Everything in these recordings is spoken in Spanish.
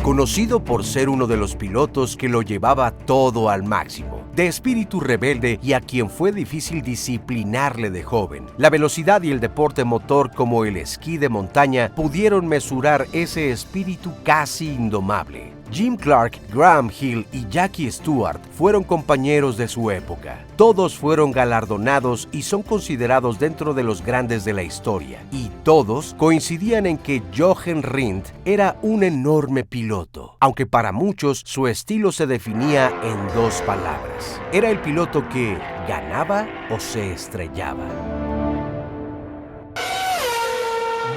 conocido por ser uno de los pilotos que lo llevaba todo al máximo, de espíritu rebelde y a quien fue difícil disciplinarle de joven. La velocidad y el deporte motor como el esquí de montaña pudieron mesurar ese espíritu casi indomable. Jim Clark, Graham Hill y Jackie Stewart fueron compañeros de su época. Todos fueron galardonados y son considerados dentro de los grandes de la historia. Y todos coincidían en que Jochen Rindt era un enorme piloto, aunque para muchos su estilo se definía en dos palabras. Era el piloto que ganaba o se estrellaba.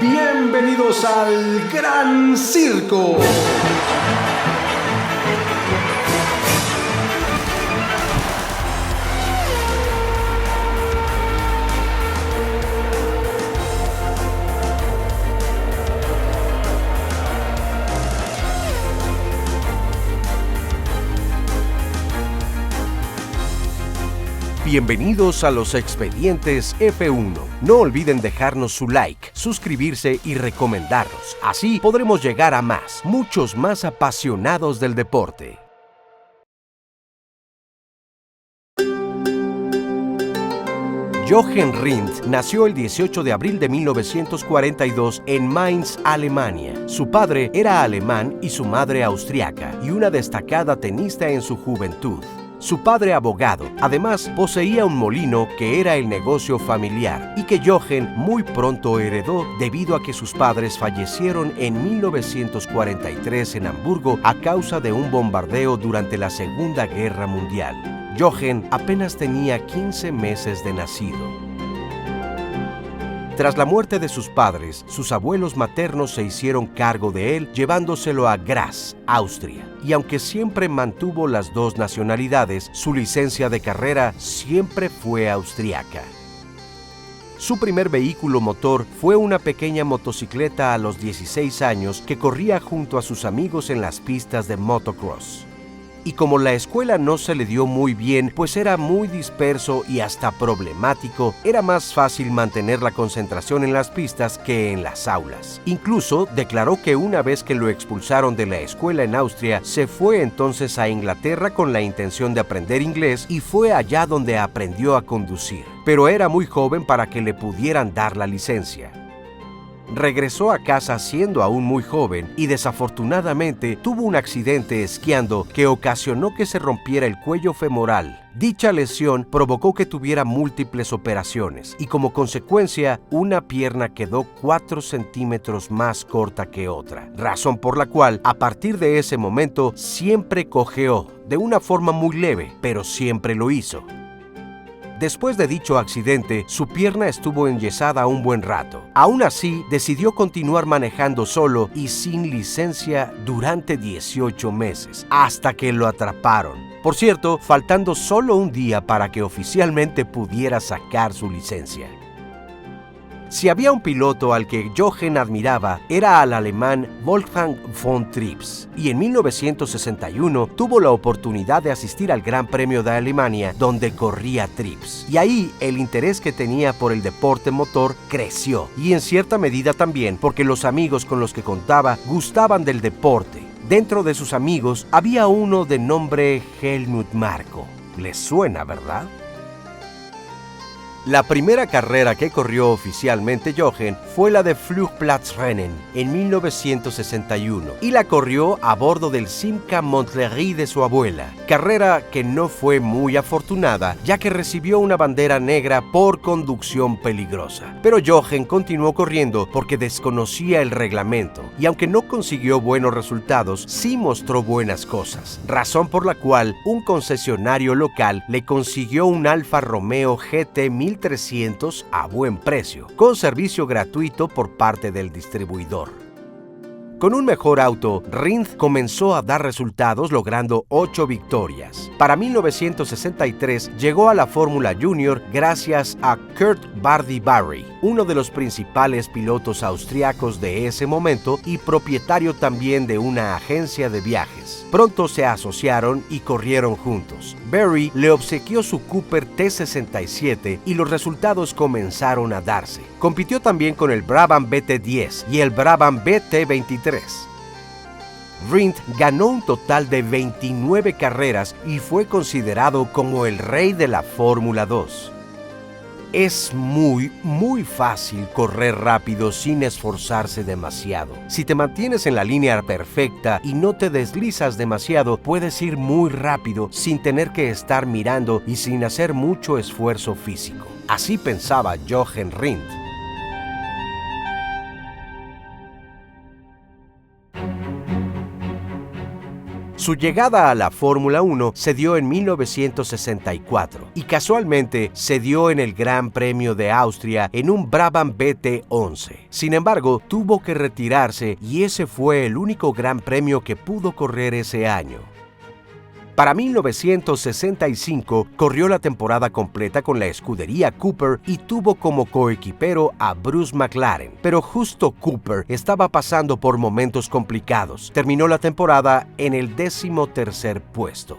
Bienvenidos al Gran Circo. Bienvenidos a los Expedientes F1. No olviden dejarnos su like, suscribirse y recomendarnos. Así podremos llegar a más, muchos más apasionados del deporte. Jochen Rindt nació el 18 de abril de 1942 en Mainz, Alemania. Su padre era alemán y su madre austriaca, y una destacada tenista en su juventud. Su padre abogado, además poseía un molino que era el negocio familiar y que Jochen muy pronto heredó debido a que sus padres fallecieron en 1943 en Hamburgo a causa de un bombardeo durante la Segunda Guerra Mundial. Jochen apenas tenía 15 meses de nacido. Tras la muerte de sus padres, sus abuelos maternos se hicieron cargo de él, llevándoselo a Graz, Austria. Y aunque siempre mantuvo las dos nacionalidades, su licencia de carrera siempre fue austriaca. Su primer vehículo motor fue una pequeña motocicleta a los 16 años que corría junto a sus amigos en las pistas de motocross. Y como la escuela no se le dio muy bien, pues era muy disperso y hasta problemático, era más fácil mantener la concentración en las pistas que en las aulas. Incluso declaró que una vez que lo expulsaron de la escuela en Austria, se fue entonces a Inglaterra con la intención de aprender inglés y fue allá donde aprendió a conducir. Pero era muy joven para que le pudieran dar la licencia. Regresó a casa siendo aún muy joven y desafortunadamente tuvo un accidente esquiando que ocasionó que se rompiera el cuello femoral. Dicha lesión provocó que tuviera múltiples operaciones y como consecuencia una pierna quedó 4 centímetros más corta que otra, razón por la cual a partir de ese momento siempre cojeó, de una forma muy leve, pero siempre lo hizo. Después de dicho accidente, su pierna estuvo enyesada un buen rato. Aún así, decidió continuar manejando solo y sin licencia durante 18 meses, hasta que lo atraparon. Por cierto, faltando solo un día para que oficialmente pudiera sacar su licencia. Si había un piloto al que Jochen admiraba, era al alemán Wolfgang von Trips, y en 1961 tuvo la oportunidad de asistir al Gran Premio de Alemania, donde corría Trips. Y ahí el interés que tenía por el deporte motor creció, y en cierta medida también porque los amigos con los que contaba gustaban del deporte. Dentro de sus amigos había uno de nombre Helmut Marko. ¿Les suena, verdad? La primera carrera que corrió oficialmente Jochen fue la de Flugplatzrennen en 1961 y la corrió a bordo del Simca Montlhéry de su abuela, carrera que no fue muy afortunada ya que recibió una bandera negra por conducción peligrosa. Pero Jochen continuó corriendo porque desconocía el reglamento y aunque no consiguió buenos resultados, sí mostró buenas cosas, razón por la cual un concesionario local le consiguió un Alfa Romeo GT 1300 a buen precio, con servicio gratuito por parte del distribuidor. Con un mejor auto, Rindt comenzó a dar resultados logrando 8 victorias. Para 1963 llegó a la Fórmula Junior gracias a Kurt Bardy-Barry, uno de los principales pilotos austriacos de ese momento y propietario también de una agencia de viajes. Pronto se asociaron y corrieron juntos. Barry le obsequió su Cooper T67 y los resultados comenzaron a darse. Compitió también con el Brabham BT10 y el Brabham BT23. Rindt ganó un total de 29 carreras y fue considerado como el rey de la Fórmula 2. Es muy fácil correr rápido sin esforzarse demasiado. Si te mantienes en la línea perfecta y no te deslizas demasiado, puedes ir muy rápido sin tener que estar mirando y sin hacer mucho esfuerzo físico. Así pensaba Jochen Rindt. Su llegada a la Fórmula 1 se dio en 1964 y casualmente se dio en el Gran Premio de Austria en un Brabham BT11. Sin embargo, tuvo que retirarse y ese fue el único Gran Premio que pudo correr ese año. Para 1965 corrió la temporada completa con la escudería Cooper y tuvo como coequipero a Bruce McLaren, pero justo Cooper estaba pasando por momentos complicados. Terminó la temporada en el 13º puesto.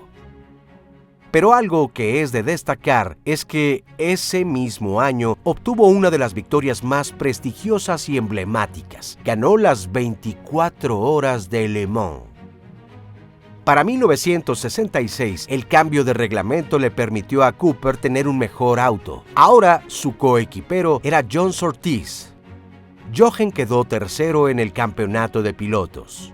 Pero algo que es de destacar es que ese mismo año obtuvo una de las victorias más prestigiosas y emblemáticas. Ganó las 24 horas de Le Mans. Para 1966, el cambio de reglamento le permitió a Cooper tener un mejor auto. Ahora, su coequipero era John Surtees. Jochen quedó tercero en el campeonato de pilotos.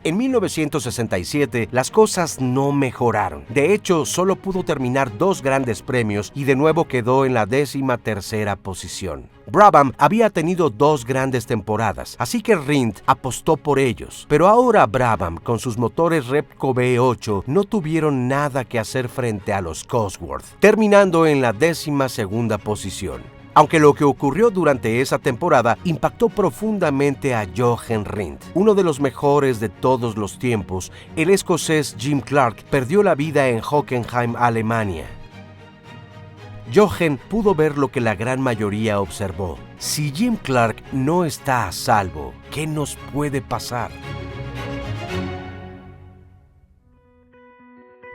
En 1967, las cosas no mejoraron. De hecho, solo pudo terminar 2 grandes premios y de nuevo quedó en la 13ª posición. Brabham había tenido 2 grandes temporadas, así que Rindt apostó por ellos. Pero ahora Brabham, con sus motores Repco V8, no tuvieron nada que hacer frente a los Cosworth, terminando en la 12ª posición. Aunque lo que ocurrió durante esa temporada impactó profundamente a Jochen Rindt. Uno de los mejores de todos los tiempos, el escocés Jim Clark perdió la vida en Hockenheim, Alemania. Jochen pudo ver lo que la gran mayoría observó. Si Jim Clark no está a salvo, ¿qué nos puede pasar?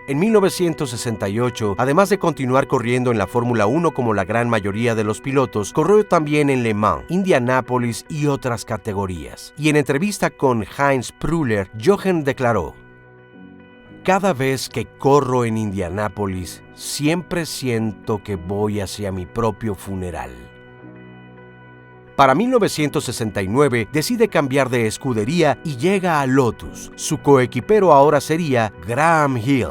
En 1968, además de continuar corriendo en la Fórmula 1 como la gran mayoría de los pilotos, corrió también en Le Mans, Indianápolis y otras categorías. Y en entrevista con Heinz Prüller, Jochen declaró: "Cada vez que corro en Indianápolis, siempre siento que voy hacia mi propio funeral". Para 1969 decide cambiar de escudería y llega a Lotus. Su coequipero ahora sería Graham Hill.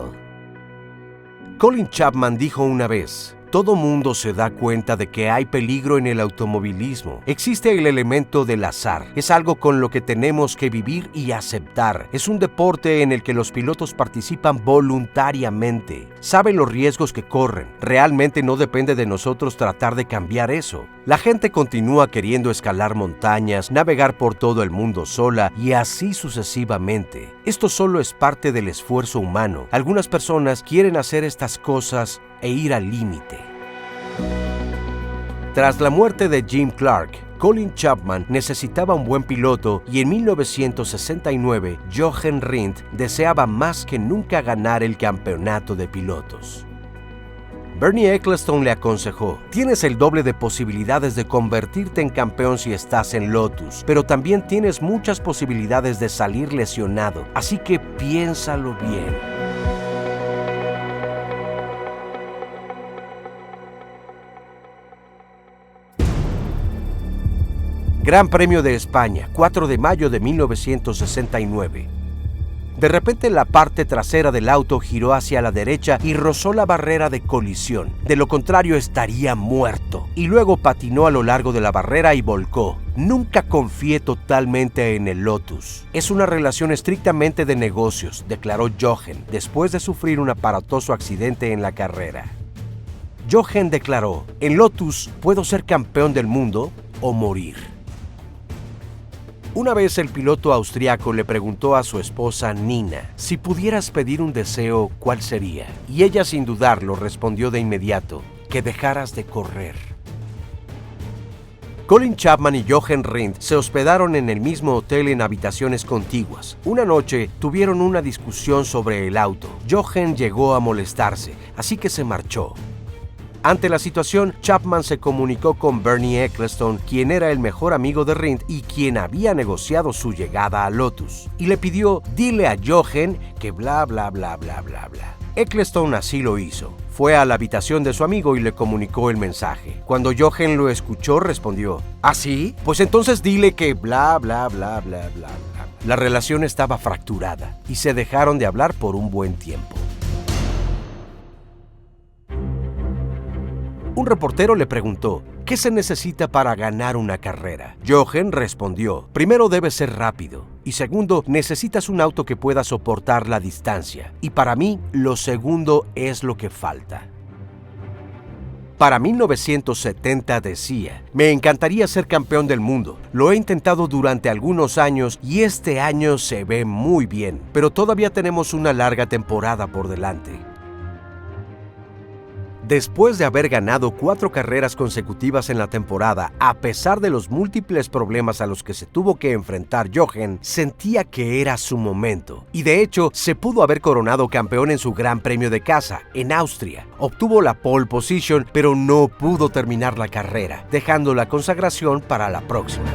Colin Chapman dijo una vez: "Todo mundo se da cuenta de que hay peligro en el automovilismo. Existe el elemento del azar. Es algo con lo que tenemos que vivir y aceptar. Es un deporte en el que los pilotos participan voluntariamente. Saben los riesgos que corren. Realmente no depende de nosotros tratar de cambiar eso. La gente continúa queriendo escalar montañas, navegar por todo el mundo sola y así sucesivamente. Esto solo es parte del esfuerzo humano. Algunas personas quieren hacer estas cosas e ir al límite". Tras la muerte de Jim Clark, Colin Chapman necesitaba un buen piloto y en 1969 Jochen Rindt deseaba más que nunca ganar el campeonato de pilotos. Bernie Ecclestone le aconsejó: "Tienes el doble de posibilidades de convertirte en campeón si estás en Lotus, pero también tienes muchas posibilidades de salir lesionado, así que piénsalo bien". Gran Premio de España, 4 de mayo de 1969. De repente la parte trasera del auto giró hacia la derecha y rozó la barrera de colisión. De lo contrario estaría muerto. Y luego patinó a lo largo de la barrera y volcó. "Nunca confié totalmente en el Lotus. Es una relación estrictamente de negocios", declaró Jochen, después de sufrir un aparatoso accidente en la carrera. Jochen declaró: "En Lotus puedo ser campeón del mundo o morir". Una vez el piloto austriaco le preguntó a su esposa Nina: "Si pudieras pedir un deseo, ¿cuál sería?". Y ella sin dudarlo respondió de inmediato: "Que dejaras de correr". Colin Chapman y Jochen Rindt se hospedaron en el mismo hotel en habitaciones contiguas. Una noche tuvieron una discusión sobre el auto. Jochen llegó a molestarse, así que se marchó. Ante la situación, Chapman se comunicó con Bernie Ecclestone, quien era el mejor amigo de Rindt y quien había negociado su llegada a Lotus, y le pidió: dile a Jochen que bla bla bla bla bla bla. Ecclestone así lo hizo. Fue a la habitación de su amigo y le comunicó el mensaje. Cuando Jochen lo escuchó, respondió: ¿ah, sí? Pues entonces dile que bla bla bla bla bla bla. La relación estaba fracturada y se dejaron de hablar por un buen tiempo. Un reportero le preguntó: ¿qué se necesita para ganar una carrera? Jochen respondió: primero debes ser rápido, y segundo, necesitas un auto que pueda soportar la distancia, y para mí lo segundo es lo que falta. Para 1970 decía: me encantaría ser campeón del mundo. Lo he intentado durante algunos años y este año se ve muy bien, pero todavía tenemos una larga temporada por delante. Después de haber ganado 4 carreras consecutivas en la temporada, a pesar de los múltiples problemas a los que se tuvo que enfrentar Jochen, sentía que era su momento. Y de hecho, se pudo haber coronado campeón en su Gran Premio de casa, en Austria. Obtuvo la pole position, pero no pudo terminar la carrera, dejando la consagración para la próxima.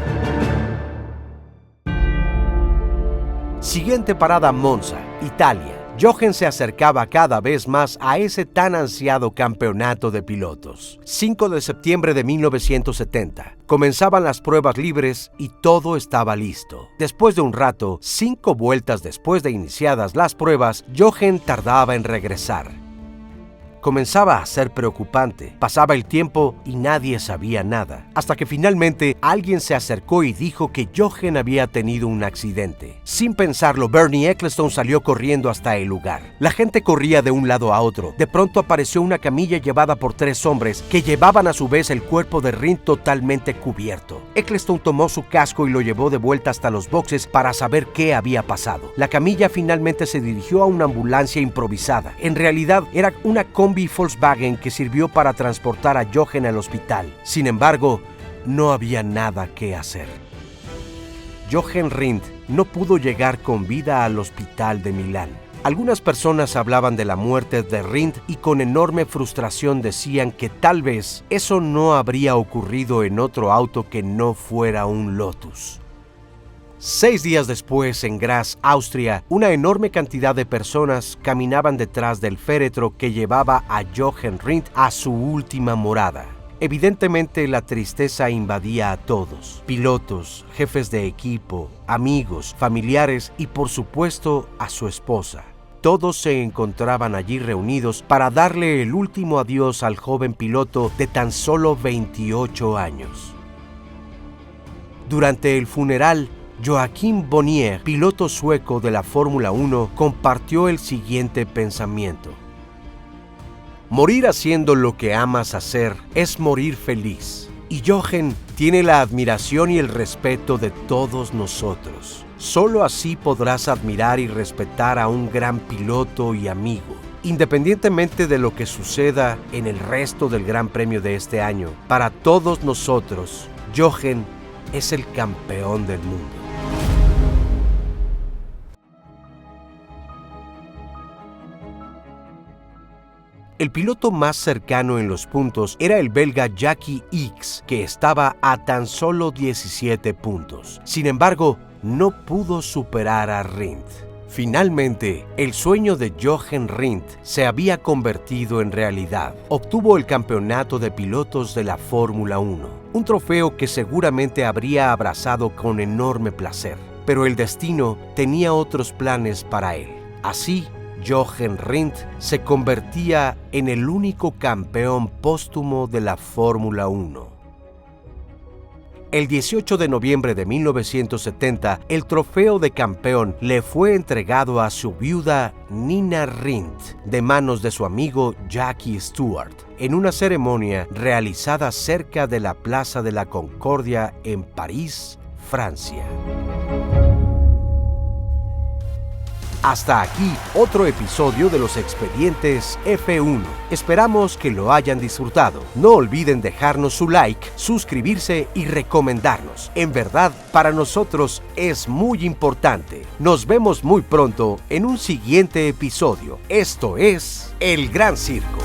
Siguiente parada: Monza, Italia. Jochen se acercaba cada vez más a ese tan ansiado campeonato de pilotos. 5 de septiembre de 1970. Comenzaban las pruebas libres y todo estaba listo. Después de un rato, 5 vueltas después de iniciadas las pruebas, Jochen tardaba en regresar. Comenzaba a ser preocupante. Pasaba el tiempo y nadie sabía nada, hasta que finalmente alguien se acercó y dijo que Jochen había tenido un accidente. Sin pensarlo, Bernie Ecclestone salió corriendo hasta el lugar. La gente corría de un lado a otro. De pronto apareció una camilla llevada por 3 hombres que llevaban a su vez el cuerpo de Rindt totalmente cubierto. Ecclestone tomó su casco y lo llevó de vuelta hasta los boxes para saber qué había pasado. La camilla finalmente se dirigió a una ambulancia improvisada. En realidad era una combi Volkswagen que sirvió para transportar a Jochen al hospital. Sin embargo, no había nada que hacer. Jochen Rindt no pudo llegar con vida al hospital de Milán. Algunas personas hablaban de la muerte de Rindt y con enorme frustración decían que tal vez eso no habría ocurrido en otro auto que no fuera un Lotus. 6 días después, en Graz, Austria, una enorme cantidad de personas caminaban detrás del féretro que llevaba a Jochen Rindt a su última morada. Evidentemente, la tristeza invadía a todos: pilotos, jefes de equipo, amigos, familiares y, por supuesto, a su esposa. Todos se encontraban allí reunidos para darle el último adiós al joven piloto de tan solo 28 años. Durante el funeral, Joachim Bonnier, piloto sueco de la Fórmula 1, compartió el siguiente pensamiento: morir haciendo lo que amas hacer es morir feliz. Y Jochen tiene la admiración y el respeto de todos nosotros. Solo así podrás admirar y respetar a un gran piloto y amigo. Independientemente de lo que suceda en el resto del Gran Premio de este año, para todos nosotros, Jochen es el campeón del mundo. El piloto más cercano en los puntos era el belga Jacky Ickx, que estaba a tan solo 17 puntos. Sin embargo, no pudo superar a Rindt. Finalmente, el sueño de Jochen Rindt se había convertido en realidad. Obtuvo el campeonato de pilotos de la Fórmula 1, un trofeo que seguramente habría abrazado con enorme placer. Pero el destino tenía otros planes para él. Así, Jochen Rindt se convertía en el único campeón póstumo de la Fórmula 1. El 18 de noviembre de 1970, el trofeo de campeón le fue entregado a su viuda Nina Rindt, de manos de su amigo Jackie Stewart, en una ceremonia realizada cerca de la Plaza de la Concordia en París, Francia. Hasta aquí otro episodio de los Expedientes F1. Esperamos que lo hayan disfrutado. No olviden dejarnos su like, suscribirse y recomendarnos. En verdad, para nosotros es muy importante. Nos vemos muy pronto en un siguiente episodio. Esto es El Gran Circo.